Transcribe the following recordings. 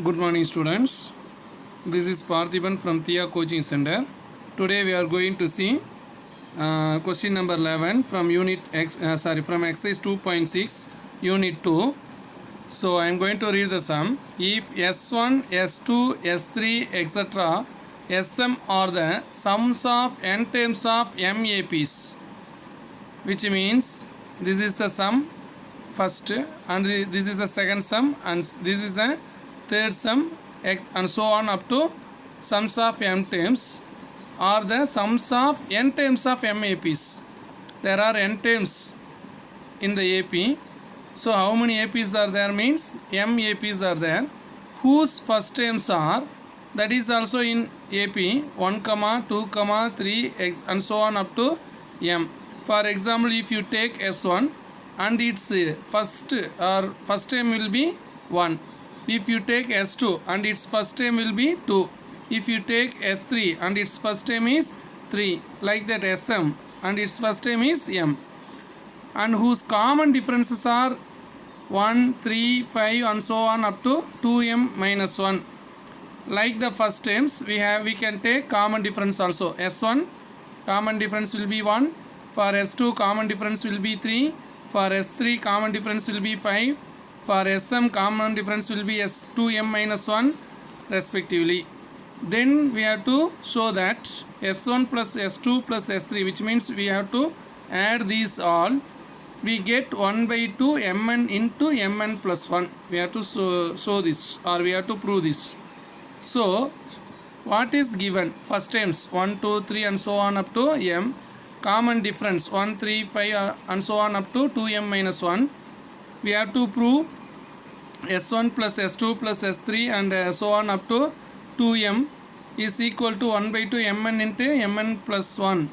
Good morning, students. This is Parthiban from Thea Coaching Center. Today we are going to see question number 11 from from exercise 2.6 unit 2. So I am going to read the sum. If S1, S2, S3, etc. Sm are the sums of n terms of MAPs, which means this is the sum first, and this is the second sum, and this is the third sum, x, and so on up to sums of m terms are the sums of n terms of MAPs. There are n terms in the AP. So how many APs are there means MAPs are there, whose first terms are, that is also in AP 1, 2, 3, x, and so on up to m. For example, if you take S1 and its first term will be 1. If you take S2 and its first term will be 2. If you take S3 and its first term is 3. Like that Sm and its first term is m. And whose common differences are 1, 3, 5 and so on up to 2m minus 1. Like the first terms, we can take common difference also. S1 common difference will be 1. For S2 common difference will be 3. For S3 common difference will be 5. For Sm common difference will be S2m minus 1 respectively. Then we have to show that S1 plus S2 plus S3, which means we have to add these all. We get 1 by 2 mn into mn plus 1. We have to show this, or we have to prove this. So what is given? First terms 1, 2, 3 and so on up to m. Common difference 1, 3, 5 and so on up to 2m minus 1. We have to prove S1 plus S2 plus S3 and so on up to 2m is equal to 1 by 2 mn into mn plus 1.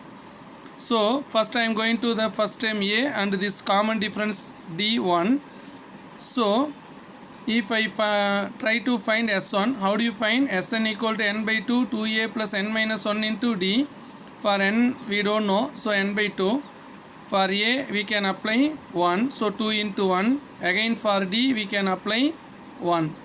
So first I am going to the first term a and this common difference d1. So if I try to find S1, how do you find? Sn equal to n by 2 2a plus n minus 1 into d. For n we don't know, so n by 2. For a we can apply 1, so 2 into 1. Again for d we can apply 1.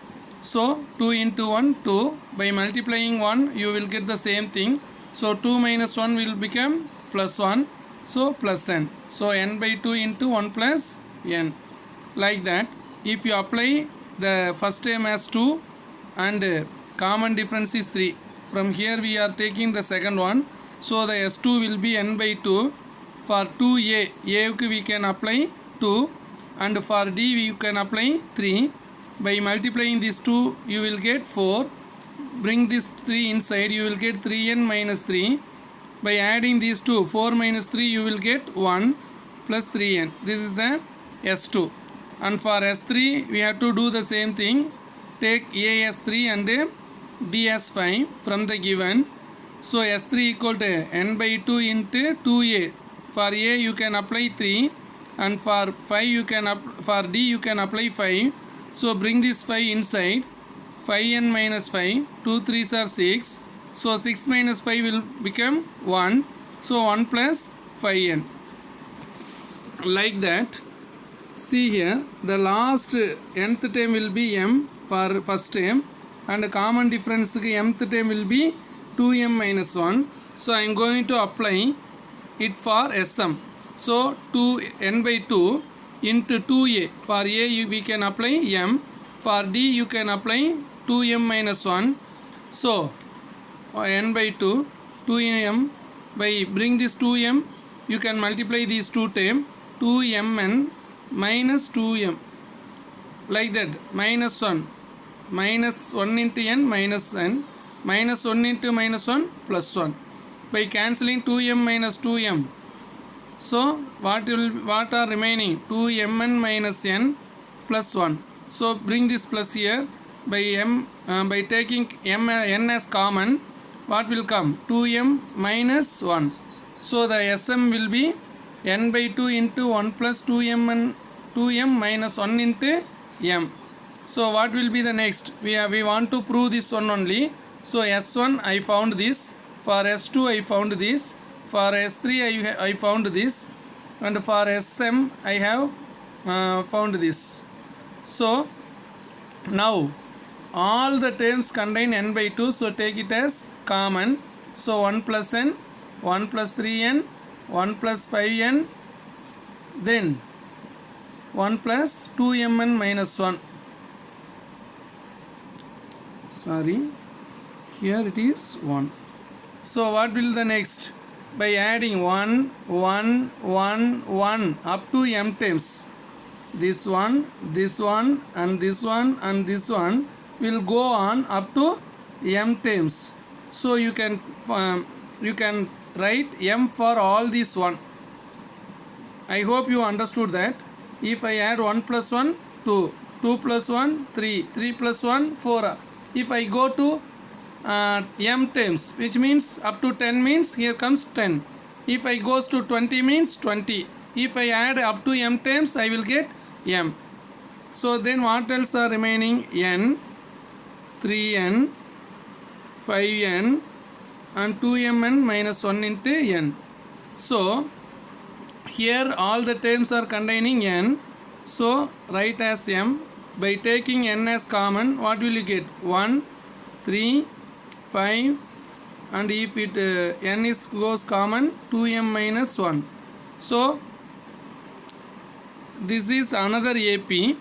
So 2 into 1 2. By multiplying 1 you will get the same thing. So 2 minus 1 will become plus 1. So plus n. So n by 2 into 1 plus n. Like that. If you apply the first term as 2 and common difference is 3. From here we are taking the second one. So the S2 will be n by 2. For 2a, we can apply 2, and for d we can apply 3. By multiplying these 2 you will get 4. Bring this 3 inside, you will get 3n minus 3. By adding these 2, 4 minus 3 you will get 1 plus 3n. This is the S2. And for S3 we have to do the same thing. Take a as 3 and d as 5 from the given. So S3 equal to n by 2 into 2a. For a you can apply 3, and for 5 you can for d you can apply 5. So bring this 5 inside. 5n minus 5. 2 3s are 6. So 6 minus 5 will become 1. So 1 plus 5n. Like that. See here, the last nth term will be m for first term, and the common difference mth term will be 2m minus 1. So I am going to apply it for Sm. So 2n by 2 into 2a. For a we can apply m. For d you can apply 2m minus 1. So n by 2 2m. By bring this 2m you can multiply these two term 2mn minus 2m. Like that. Minus 1. Minus 1 into n minus n. Minus 1 into minus 1 plus 1. By cancelling 2m minus 2m. So what are remaining? 2mn minus n plus 1. So bring this plus here. By taking n as common, what will come? 2m minus 1. So the Sm will be n by 2 into 1 plus 2m minus 1 into m. So what will be the next? We want to prove this one only. So S1 I found this. For S2 I found this. For S3 I found this. And for Sm I have found this. So now all the terms contain n by 2, so take it as common. So 1 plus n, 1 plus 3n, 1 plus 5n, then 1 plus 2mn minus 1. Sorry, here it is 1. So what will the next? By adding 1, 1, 1, 1 up to m times. This one, this one, and this one, and this one will go on up to m times. So you can write m for all these 1. I hope you understood that. If I add 1 plus 1, 2, 2 plus 1, 3, 3 plus 1, 4. If I go to m times, which means up to 10 means here comes 10. If I goes to 20 means 20. If I add up to m times, I will get m. So then what else are remaining? N, 3n, 5n, and 2mn minus 1 into n. So here all the terms are containing n. So write as m. By taking n as common, what will you get? 1, 3, 5, and if it n is goes common, 2m minus 1. So this is another AP.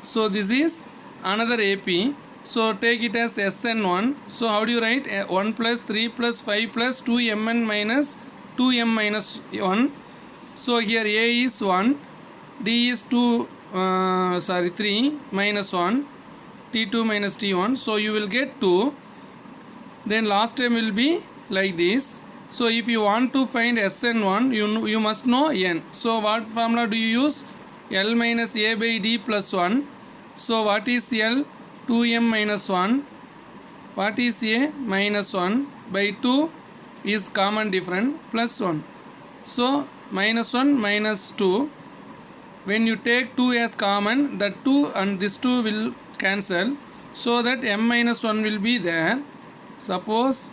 So this is another AP. So take it as Sn1. So how do you write? 1 plus 3 plus 5 plus 2mn minus 2m minus 1. So here A is 1, D is 3 minus 1, T2 minus T1. So you will get 2. Then last term will be like this. So if you want to find Sn1, you must know n. So what formula do you use? L minus A by D plus 1. So what is L? 2m minus 1. What is A? Minus 1 by 2 is common difference plus 1. So minus 1 minus 2. When you take 2 as common, that 2 and this 2 will cancel. So that m minus 1 will be there. Suppose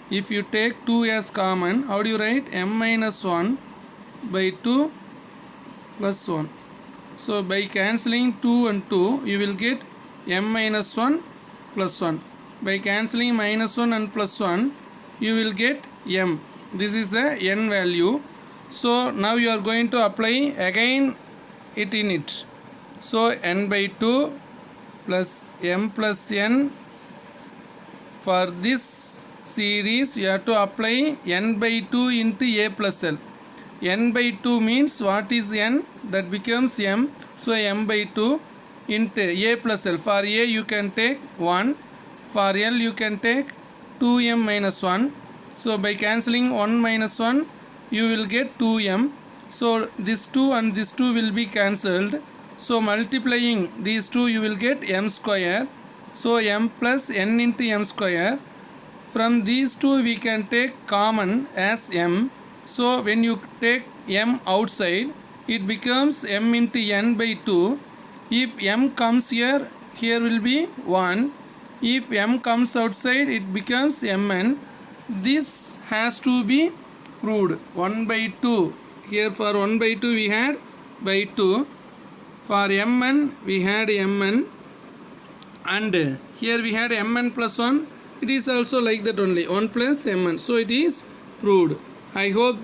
if you take 2 as common, how do you write? M minus 1 by 2 plus 1. So by cancelling 2 and 2, you will get m minus 1 plus 1. By cancelling minus 1 and plus 1, you will get m. This is the n value. So now you are going to apply again it in it. So n by 2 plus m plus n. For this series, you have to apply n by 2 into a plus l. N by 2 means what is n? That becomes m. So m by 2 into a plus l. For a you can take 1. For l you can take 2m minus 1. So by cancelling 1 minus 1, you will get 2m. So this 2 and this 2 will be cancelled. So multiplying these two, you will get m square. So m plus n into m square. From these two we can take common as m. So when you take m outside, it becomes m into n by 2. If m comes here, here will be 1. If m comes outside, it becomes mn. This has to be proved. 1 by 2. Here for 1 by 2 we had by 2. For mn we had mn. And here we had mn plus 1. It is also like that only. 1 plus mn. So it is proved. I hope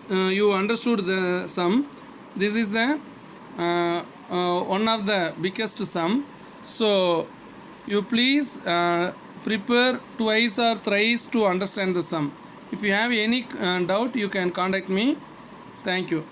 you understood the sum. This is the one of the biggest sum. So you please prepare twice or thrice to understand the sum. If you have any doubt, you can contact me. Thank you.